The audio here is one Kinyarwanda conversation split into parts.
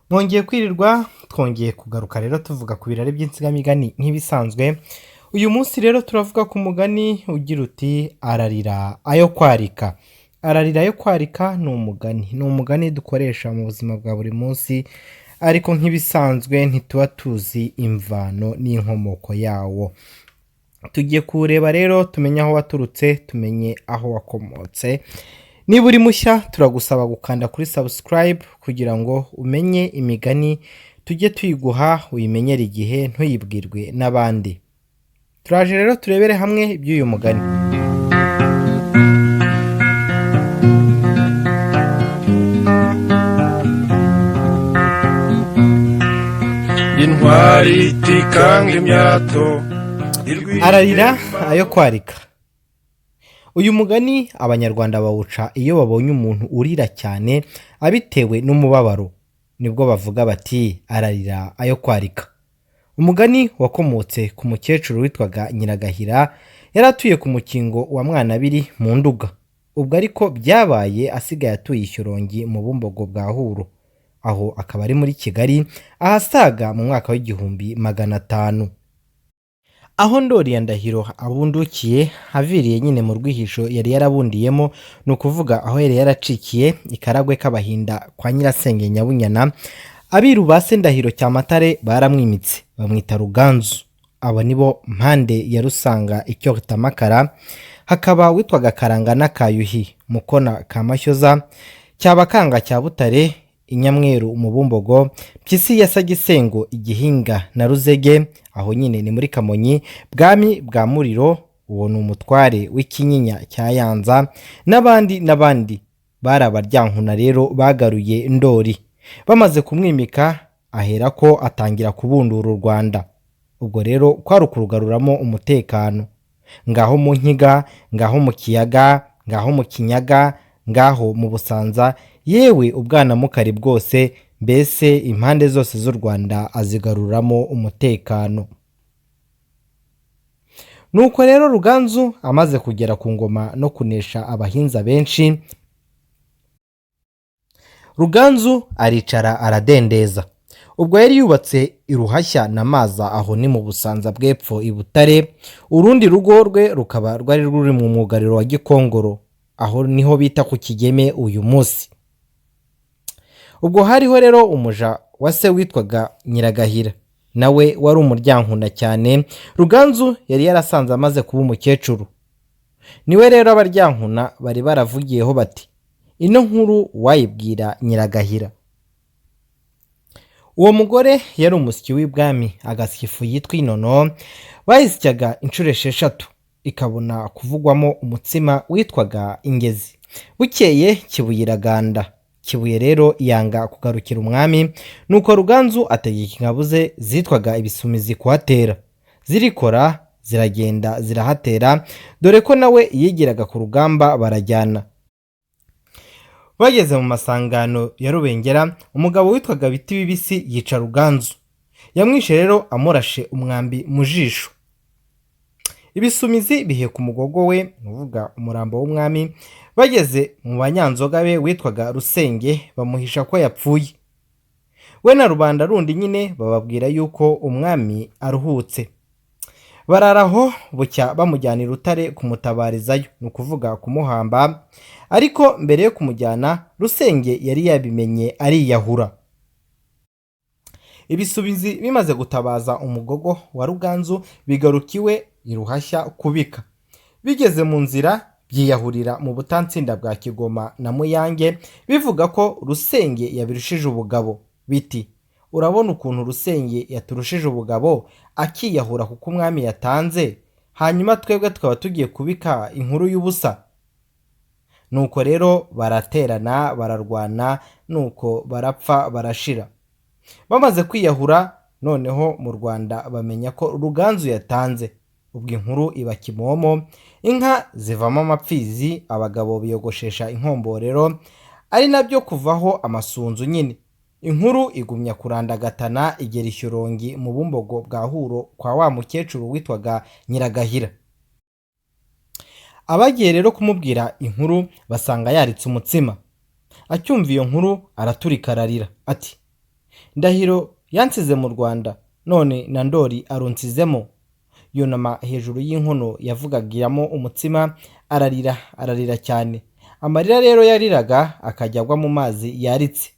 Mwongeye kwirirwa twongeye kugaruka rero tuvuga ku birari by'insigamigani nk'ibisanzwe. Uyu munsi rero turavuga ku mugani ugira uti ararira ayo kwarika. Ararira ayo kwarika ni umugani dukoresha mu buzima bwa buri munsi, ariko nk'ibisanzwe ntituba tuzi imvano n'inkomoko yawo. Tugiye kuwureba rero tumenye aho waturutse, tumenye aho wakomotse. Niba uri mushya turagusaba gukanda kuri subscribe kugira ngo umenye imigani tujye tuyiguha, uyimenyere igihe ntuyibwirwe n'abandi. Turaje rero turebere hamwe iby'uyu mugani. Intwari itikanga imyato Ararira ayo kwarika. Uyu mugani abanyarwanda bawuca iyo babonye umuntu urira cyane abitewe n'umubabaro, nibwo bavuga bati ararira ayo kwarika. Umugani wakomotse ku mukecuru witwaga Nyiragahira, yari atuye ku mukingo wa Mwanabiri mu Nduga. Ubwo ariko byabaye asigaye atuye Ishyorongi mu Bumbogo bwa Huro, aho akaba ari muri Kigali ahasaga mu mwaka w'1500. Aho Ndori ya Ndahiro abundukiye haviriye nyine mu rwihisho yari yarabundiyemo, ni ukuvuga aho yari yaracikiye ikaragwe k'abahinda kwa Nyirasenge Nyabunyana. Abiru ba se Ndahiro Cyamatare baramwimitse bamwita Ruganzu. Abo nibo Mpande ya Rusanga Icyotamakara, hakaba witwaga Karangana ka Yuhi, Mukona ka Mashyoza, Cyabakanga cya Butare, Inyamweru mu Bumbogo, Mpyisi ya Sagisengo Igihinga na Ruzege, aho nyine ni muri Kamonyi, Bwami bwa Muriro, uwo ni umutware w'Ikinyinya cya Yanza, n'abandi bari abaryankuna rero bagaruye Ndori. Bamaze kumwimika ahera ko atangira kubundura u Rwanda. Ubwo rero kwari ukurugaruramo umutekano, ngaho mu Nkiga, ngaho mu Kiyaga, ngaho mu Kinyaga, ngaho mu Busanza, yewe ubwanamukari bwose, mbese impande zose z'u Rwanda azigaruramo umutekano. Nuko rero Ruganzu amaze kugera ku ngoma no kunesha abahinza benshi, Ruganzu aricara aradendeza. Ubwo yari yubatse iruhashya na Maza, aho ni mu Busanza bw'epfo i Butare. Urundi rugo rwe rukaba rwari ruri mu mwugariro wa Gikongoro, aho niho bita ku Kigeme uyu munsi. Ubwo hariho rero umuja wa se witwaga Nyiragahira, nawe wari umuryankuna cyane. Ruganzu yari yarasanze amaze kuba umukecuru. Niwe rero abaryankuna bari baravugiyeho bati ino nkuru wayibwira Nyiragahira. Uwo mugore yari umusyi w'ibwami, agasya ifu yitwa inono, bayisyaga inshuro 6 ikabona kuvugwamo umutsima witwaga ingezi. Bukeye Kibuye iraganda. Kibuye rero yanga kugarukira umwami, nuko Ruganzu ategeka ingabo ze zitwaga ibisumizi kuhatera. Zirikora ziragenda zirahatera, dore ko nawe yigiraga ku rugamba barajyana. Bageze mu masangano ya Rubengera, umugabo witwaga Biti Bibisi yica Ruganzu. Yamwishe rero amurashe umwambi mu jisho. Ibisumizi bihe ku mugogo we, nuvuga umurambo w'umwami. Bageze mu banyanzoga be witwaga Rusenge, bamuhisha ko yapfuye. We na rubanda rundi nyine bababwira yuko umwami aruhutse. Bararaho bucya bamujyana i Rutare kumutabarizayo, ni ukuvuga kumuhamba. Ariko mbere yo kumujyana, Rusenge yari yabimenye ariyahura. Ibisubizi bimaze gutabaza umugogo wa Ruganzu, bigarukiwe iruhashya kubika. Bigeze mu nzira byiyahurira mu Butansinda bwa Kigoma na Muyange, bivuga ko Rusenge yabirushije ubugabo. Biti urabona ukuntu Rusenge yaturushije ubugabo akiyahura kuko umwami yatanze, hanyuma twebwe tukaba tugiye kubika inkuru y'ubusa. Nuko rero baraterana bararwana, nuko barapfa barashira. Bamaze kwiyahura noneho mu Rwanda bamenya ko Ruganzu yatanze. Ubwo inkuru iba kimomo, inka zivamo amapfizi, abagabo biyogoshesha inkomborero, ari nabyo kuvaho amasunzu nyine. Inkuru igumya kurandagatana igera Ishyorongi mu Bumbogo bwa Huro kwa wa mukecuru witwaga Nyiragahira. Abagiye rero kumubwira inkuru basanga yaritse umutsima. Acyumva iyo nkuru araturika ararira ati Ndahiro yansize mu Rwanda, none na Ndori arunsizemo. Yunama hejuru y'inkono yavugagiramo umutsima, ararira cyane. Amarira rero yariraga akajya agwa mu mazi yaritse.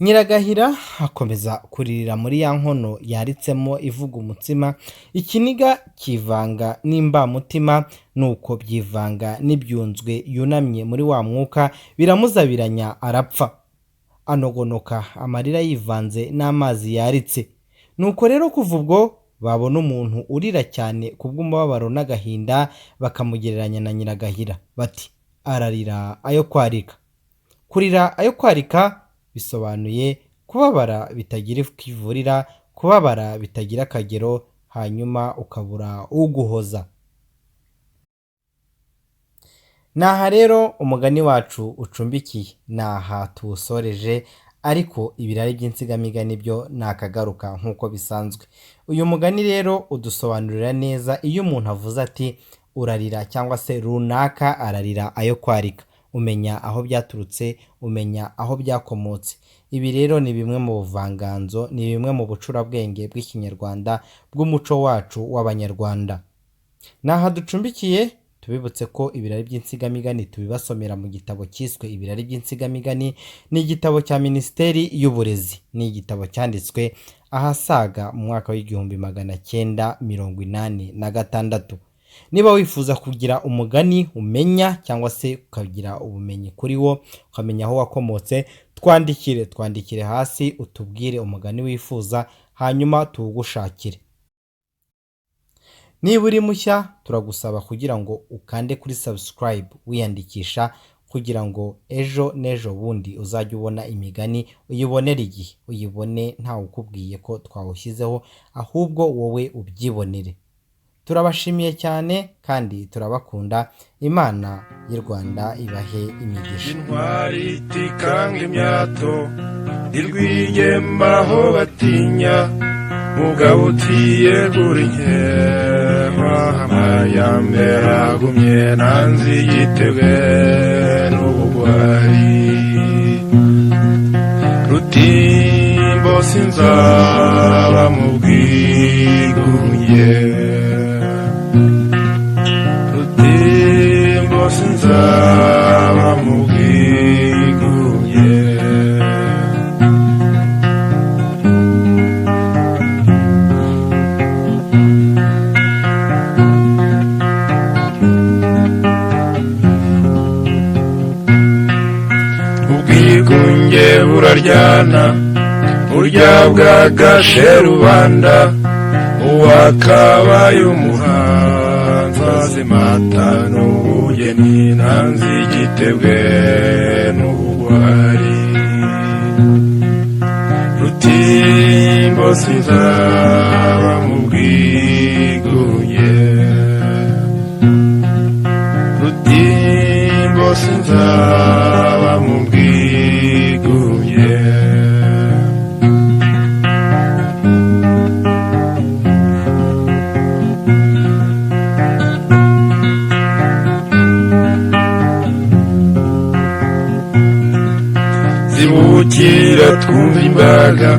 Nyiragahira akomeza kuririra muri ya nkono yaritsemo ivuga umutsima, ikiniga kivanga n'imbamutima, nuko byivanga n'ibyunzwe yunamye muri wa mwuka, biramuzabiranya arapfa. Anogonoka amarira yivanze n'amazi yaritse. Nuko rero kuva ubwo babona umuntu urira cyane kubw'umubabaro n'agahinda, bakamugereranya na Nyiragahira, bati ararira ayo kwarika. Kurira ayo kwarika bisobanuye kubabara bitagira ikivurira, kubabara bitagira akagero, hanyuma ukabura uguhoza. Naha rero umugani wacu ucumbikiye, naha tuwusoreje, ariko ibirari by'insigamigani byo nakagaruka nk'uko bisanzwe. Uyu mugani rero udusobanurira neza iyo umuntu avuze ati urarira cyangwa se runaka ararira ayo kwarika, umenya aho byaturutse, umenya aho byakomotse. Ibi rero ni bimwe mu buvanganzo, ni bimwe mu bucurabwenge bw'ikinyarwanda bw'umuco wacu w'abanyarwanda. Naha ducumbikiye, tubibutse ko ibirari by'insigamigani tubibasomera mu gitabo cyiswe Ibirari by'insigamigani. Ni igitabo cya Minisiteri y'Uburezi, ni igitabo cyanditswe ahasaga mu mwaka w'1986. Niba wifuza kugira umugani umenya cyangwa se ukagira ubumenyi kuri wo, ukamenya aho wakomotse, twandikire hasi utubwire umugani wifuza, hanyuma tuwugushakire. Niba uri mushya, turagusaba kugira ngo ukande kuri subscribe wiyandikisha, kugira ngo ejo n'ejo bundi uzajya ubona imigani uyibonere igihe, uyibone ntawe ukubwiye ko twawushyizeho, ahubwo wowe ubyibonere. Turabashimiye cyane kandi turabakunda. Imana y'u Rwanda ibahe imigisha. Intwari itikanga imyato, irwigema aho batinya, mugabo utiyegura inkema, amayambere agumye nanzi yitebwe n'ubugwari. Rutimbo sinzaba mu bwigunge, sinzaba mu bwigunge. Ubwigunge buraryana, burya bwagashe rubanda, uwakabaye umuhanzi azimata n'ubugeni, nanzi igitebwe n'ubugwari. Rutimbo sinzaba mu bwigunge, Rutimbo sinzaba mu bwigunge. Zibukira twumva imbaga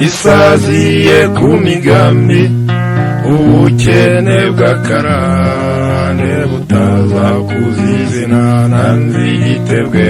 isaziye ku migambi, ubukene bw'akarande butaza kuzizina, nanzi igitebwe